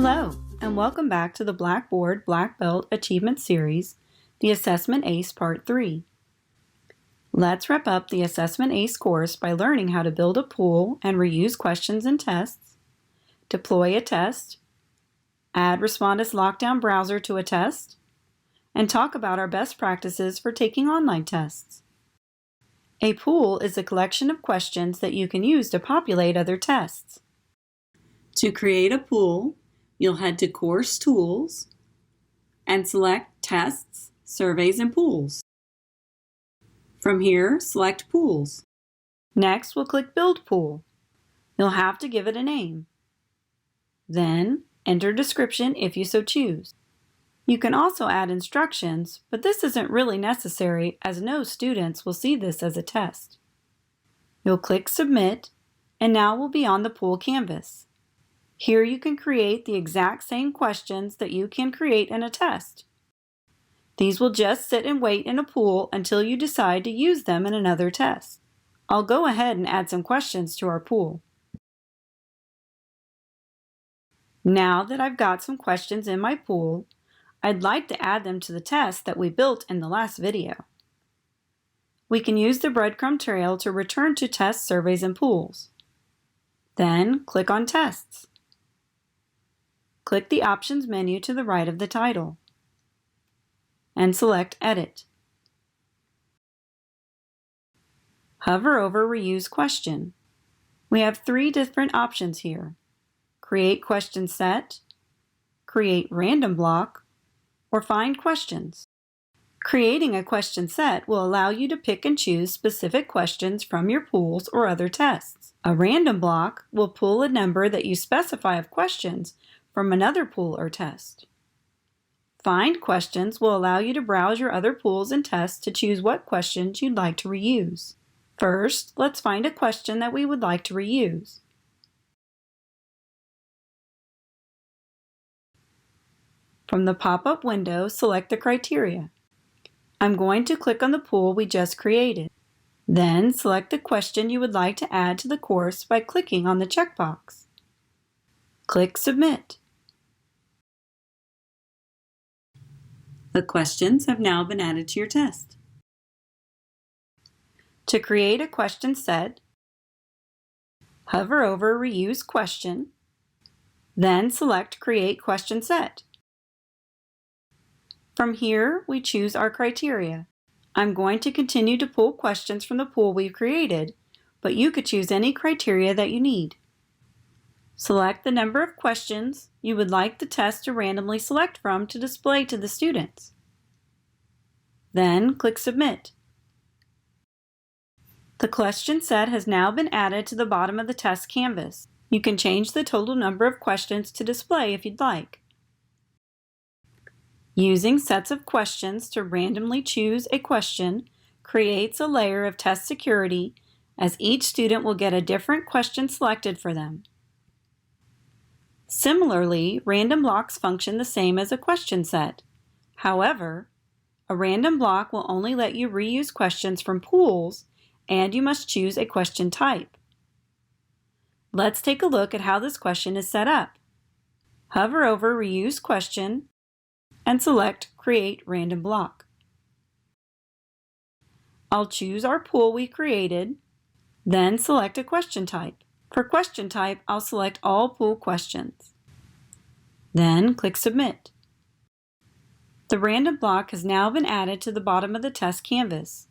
Hello, and welcome back to the Blackboard Black Belt Achievement Series, the Assessment ACE Part 3. Let's wrap up the Assessment ACE course by learning how to build a pool and reuse questions and tests, deploy a test, add Respondus Lockdown Browser to a test, and talk about our best practices for taking online tests. A pool is a collection of questions that you can use to populate other tests. To create a pool, you'll head to Course Tools and select Tests, Surveys, and Pools. From here, select Pools. Next, we'll click Build Pool. You'll have to give it a name. Then, enter description if you so choose. You can also add instructions, but this isn't really necessary as no students will see this as a test. You'll click Submit, and now we'll be on the pool canvas. Here you can create the exact same questions that you can create in a test. These will just sit and wait in a pool until you decide to use them in another test. I'll go ahead and add some questions to our pool. Now that I've got some questions in my pool, I'd like to add them to the test that we built in the last video. We can use the breadcrumb trail to return to Tests, Surveys, and Pools. Then click on Tests. Click the Options menu to the right of the title and select Edit. Hover over Reuse Question. We have three different options here: Create Question Set, Create Random Block, or Find Questions. Creating a question set will allow you to pick and choose specific questions from your pools or other tests. A random block will pull a number that you specify of questions from another pool or test. Find Questions will allow you to browse your other pools and tests to choose what questions you'd like to reuse. First, let's find a question that we would like to reuse. From the pop-up window, select the criteria. I'm going to click on the pool we just created. Then select the question you would like to add to the course by clicking on the checkbox. Click Submit. The questions have now been added to your test. To create a question set, hover over Reuse Question, then select Create Question Set. From here, we choose our criteria. I'm going to continue to pull questions from the pool we've created, but you could choose any criteria that you need. Select the number of questions you would like the test to randomly select from to display to the students. Then click Submit. The question set has now been added to the bottom of the test canvas. You can change the total number of questions to display if you'd like. Using sets of questions to randomly choose a question creates a layer of test security, as each student will get a different question selected for them. Similarly, random blocks function the same as a question set. However, a random block will only let you reuse questions from pools, and you must choose a question type. Let's take a look at how this question is set up. Hover over Reuse Question and select Create Random Block. I'll choose our pool we created, then select a question type. For question type, I'll select all pool questions. Then click Submit. The random block has now been added to the bottom of the test canvas.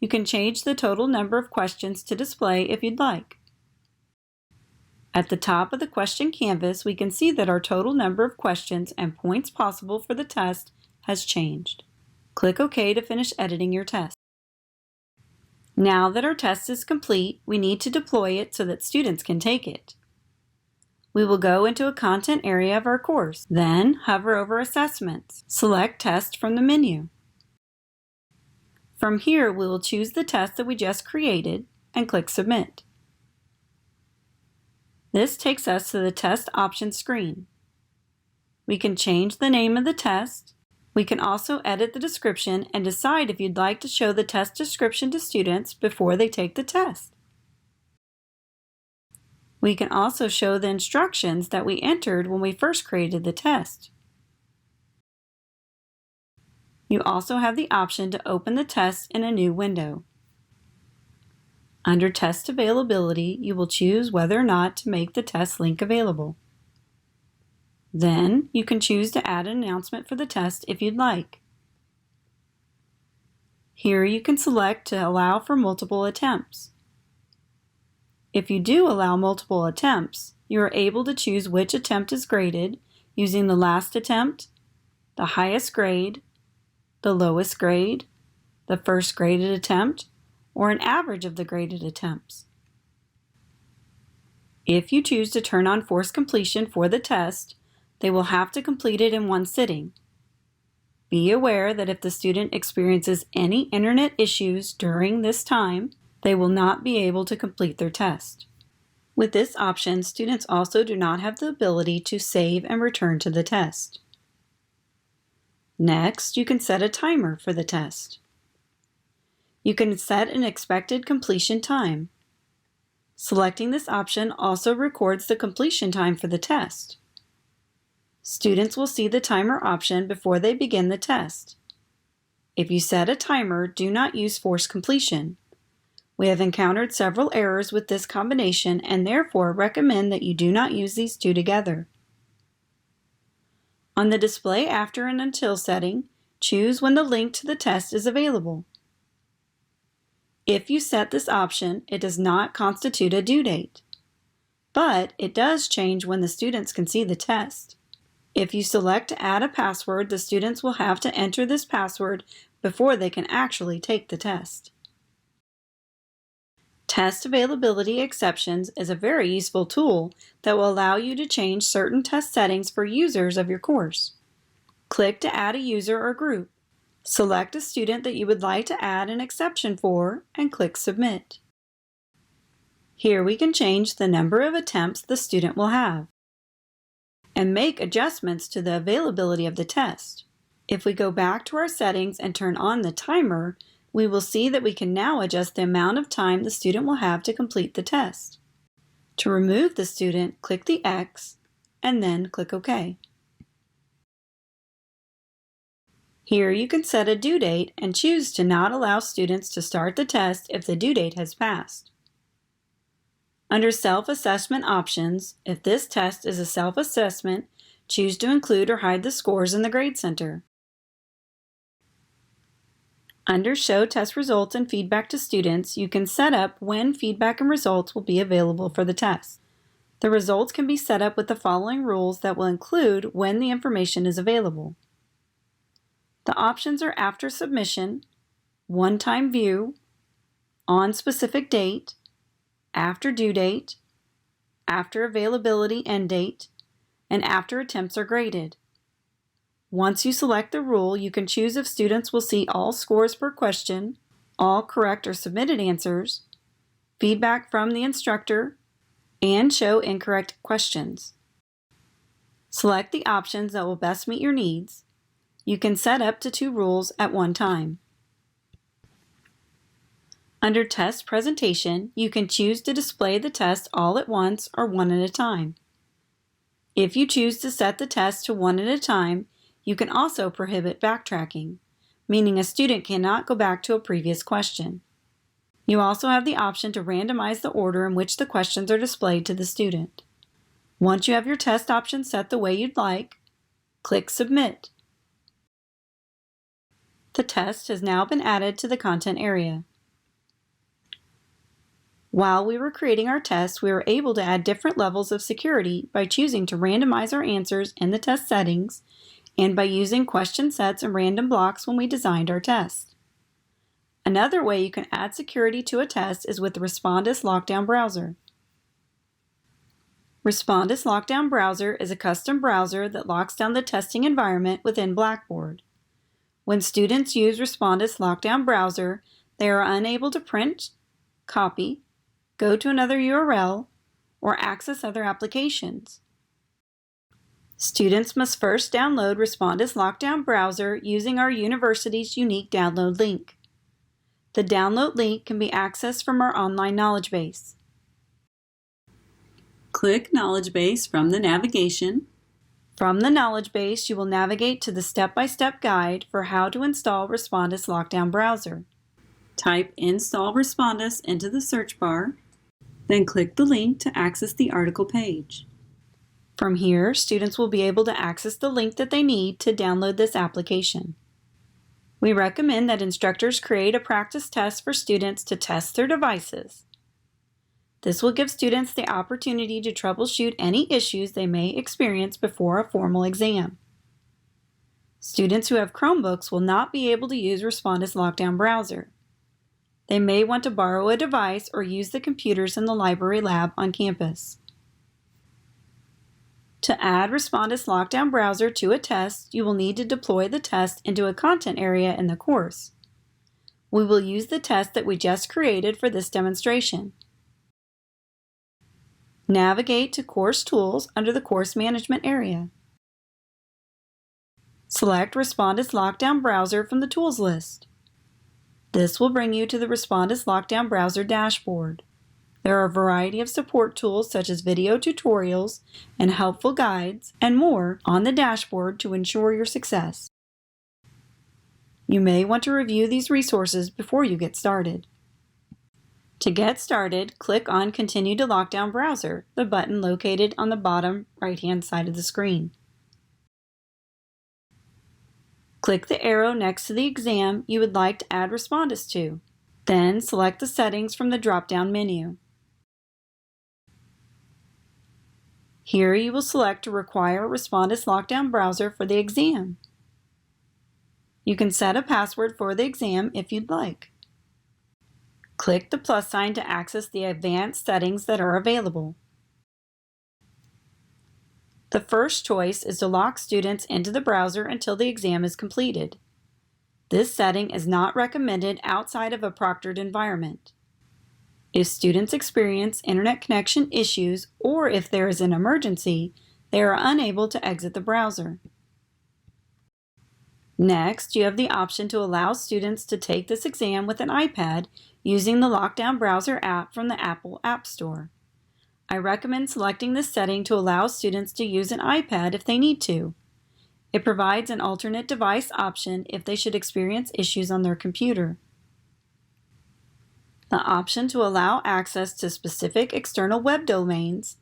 You can change the total number of questions to display if you'd like. At the top of the question canvas, we can see that our total number of questions and points possible for the test has changed. Click OK to finish editing your test. Now that our test is complete, we need to deploy it so that students can take it. We will go into a content area of our course. Then hover over Assessments. Select Test from the menu. From here, we will choose the test that we just created and click Submit. This takes us to the Test Options screen. We can change the name of the test. We can also edit the description and decide if you'd like to show the test description to students before they take the test. We can also show the instructions that we entered when we first created the test. You also have the option to open the test in a new window. Under Test Availability, you will choose whether or not to make the test link available. Then, you can choose to add an announcement for the test if you'd like. Here you can select to allow for multiple attempts. If you do allow multiple attempts, you are able to choose which attempt is graded using the last attempt, the highest grade, the lowest grade, the first graded attempt, or an average of the graded attempts. If you choose to turn on forced completion for the test, they will have to complete it in one sitting. Be aware that if the student experiences any internet issues during this time, they will not be able to complete their test. With this option, students also do not have the ability to save and return to the test. Next, you can set a timer for the test. You can set an expected completion time. Selecting this option also records the completion time for the test. Students will see the timer option before they begin the test. If you set a timer, do not use forced completion. We have encountered several errors with this combination and therefore recommend that you do not use these two together. On the Display After and Until setting, choose when the link to the test is available. If you set this option, it does not constitute a due date, but it does change when the students can see the test. If you select to add a password, the students will have to enter this password before they can actually take the test. Test Availability Exceptions is a very useful tool that will allow you to change certain test settings for users of your course. Click to add a user or group. Select a student that you would like to add an exception for and click Submit. Here we can change the number of attempts the student will have and make adjustments to the availability of the test. If we go back to our settings and turn on the timer, we will see that we can now adjust the amount of time the student will have to complete the test. To remove the student, click the X and then click OK. Here you can set a due date and choose to not allow students to start the test if the due date has passed. Under Self-Assessment Options, if this test is a self-assessment, choose to include or hide the scores in the Grade Center. Under Show Test Results and Feedback to Students, you can set up when feedback and results will be available for the test. The results can be set up with the following rules that will include when the information is available. The options are after submission, one-time view, on specific date, after due date, after availability end date, and after attempts are graded. Once you select the rule, you can choose if students will see all scores per question, all correct or submitted answers, feedback from the instructor, and show incorrect questions. Select the options that will best meet your needs. You can set up to 2 rules at one time. Under Test Presentation, you can choose to display the test all at once or one at a time. If you choose to set the test to one at a time, you can also prohibit backtracking, meaning a student cannot go back to a previous question. You also have the option to randomize the order in which the questions are displayed to the student. Once you have your test options set the way you'd like, click Submit. The test has now been added to the content area. While we were creating our test, we were able to add different levels of security by choosing to randomize our answers in the test settings and by using question sets and random blocks when we designed our test. Another way you can add security to a test is with the Respondus Lockdown Browser. Respondus Lockdown Browser is a custom browser that locks down the testing environment within Blackboard. When students use Respondus Lockdown Browser, they are unable to print, copy, go to another URL, or access other applications. Students must first download Respondus Lockdown Browser using our university's unique download link. The download link can be accessed from our online knowledge base. Click Knowledge Base from the navigation. From the knowledge base, you will navigate to the step-by-step guide for how to install Respondus Lockdown Browser. Type Install Respondus into the search bar, then click the link to access the article page. From here, students will be able to access the link that they need to download this application. We recommend that instructors create a practice test for students to test their devices. This will give students the opportunity to troubleshoot any issues they may experience before a formal exam. Students who have Chromebooks will not be able to use Respondus Lockdown Browser. They may want to borrow a device or use the computers in the library lab on campus. To add Respondus Lockdown Browser to a test, you will need to deploy the test into a content area in the course. We will use the test that we just created for this demonstration. Navigate to Course Tools under the Course Management area. Select Respondus Lockdown Browser from the Tools list. This will bring you to the Respondus Lockdown Browser dashboard. There are a variety of support tools such as video tutorials and helpful guides and more on the dashboard to ensure your success. You may want to review these resources before you get started. To get started, click on Continue to Lockdown Browser, the button located on the bottom right-hand side of the screen. Click the arrow next to the exam you would like to add Respondus to. Then select the settings from the drop-down menu. Here you will select to require Respondus Lockdown Browser for the exam. You can set a password for the exam if you'd like. Click the plus sign to access the advanced settings that are available. The first choice is to lock students into the browser until the exam is completed. This setting is not recommended outside of a proctored environment. If students experience internet connection issues or if there is an emergency, they are unable to exit the browser. Next, you have the option to allow students to take this exam with an iPad using the Lockdown Browser app from the Apple App Store. I recommend selecting this setting to allow students to use an iPad if they need to. It provides an alternate device option if they should experience issues on their computer. The option to allow access to specific external web domains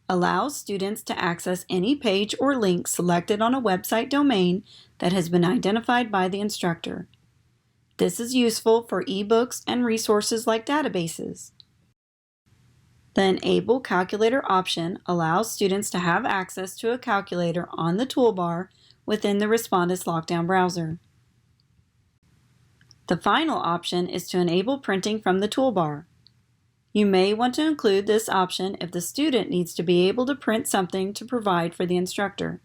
allows students to access any page or link selected on a website domain that has been identified by the instructor. This is useful for ebooks and resources like databases. The Enable Calculator option allows students to have access to a calculator on the toolbar within the Respondus Lockdown Browser. The final option is to enable printing from the toolbar. You may want to include this option if the student needs to be able to print something to provide for the instructor.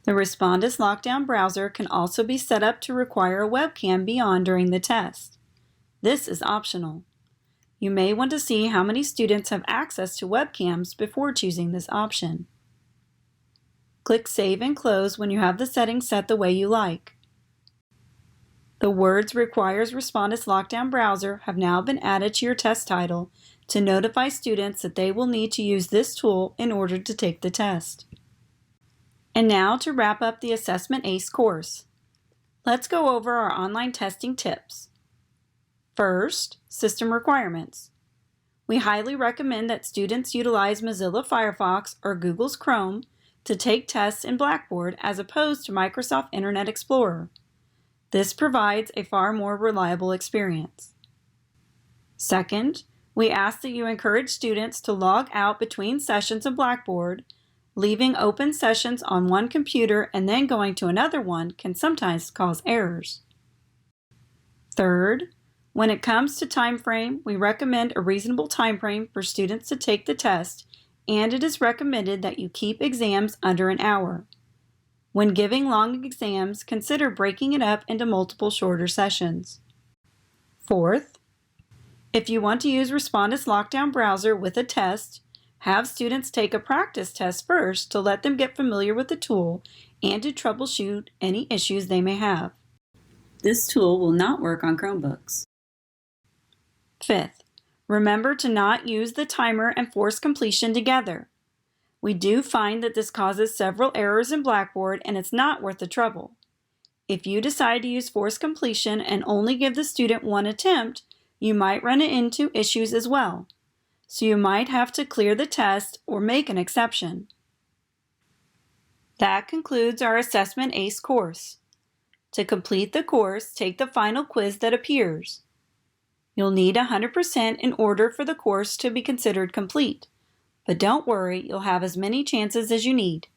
The Respondus Lockdown Browser can also be set up to require a webcam be on during the test. This is optional. You may want to see how many students have access to webcams before choosing this option. Click Save and Close when you have the settings set the way you like. The words "Requires Respondus Lockdown Browser" have now been added to your test title to notify students that they will need to use this tool in order to take the test. And now to wrap up the Assessment ACE course. Let's go over our online testing tips. First, system requirements. We highly recommend that students utilize Mozilla Firefox or Google's Chrome to take tests in Blackboard as opposed to Microsoft Internet Explorer. This provides a far more reliable experience. Second, we ask that you encourage students to log out between sessions in Blackboard. Leaving open sessions on one computer and then going to another one can sometimes cause errors. Third, when it comes to time frame, we recommend a reasonable time frame for students to take the test, and it is recommended that you keep exams under an hour. When giving long exams, consider breaking it up into multiple shorter sessions. Fourth, if you want to use Respondus Lockdown Browser with a test, have students take a practice test first to let them get familiar with the tool and to troubleshoot any issues they may have. This tool will not work on Chromebooks. Fifth, Remember to not use the timer and force completion together. We do find that this causes several errors in Blackboard and it's not worth the trouble. If you decide to use force completion and only give the student one attempt, you might run into issues as well. So you might have to clear the test or make an exception. That concludes our Assessment ACE course. To complete the course, take the final quiz that appears. You'll need 100% in order for the course to be considered complete. But don't worry, you'll have as many chances as you need.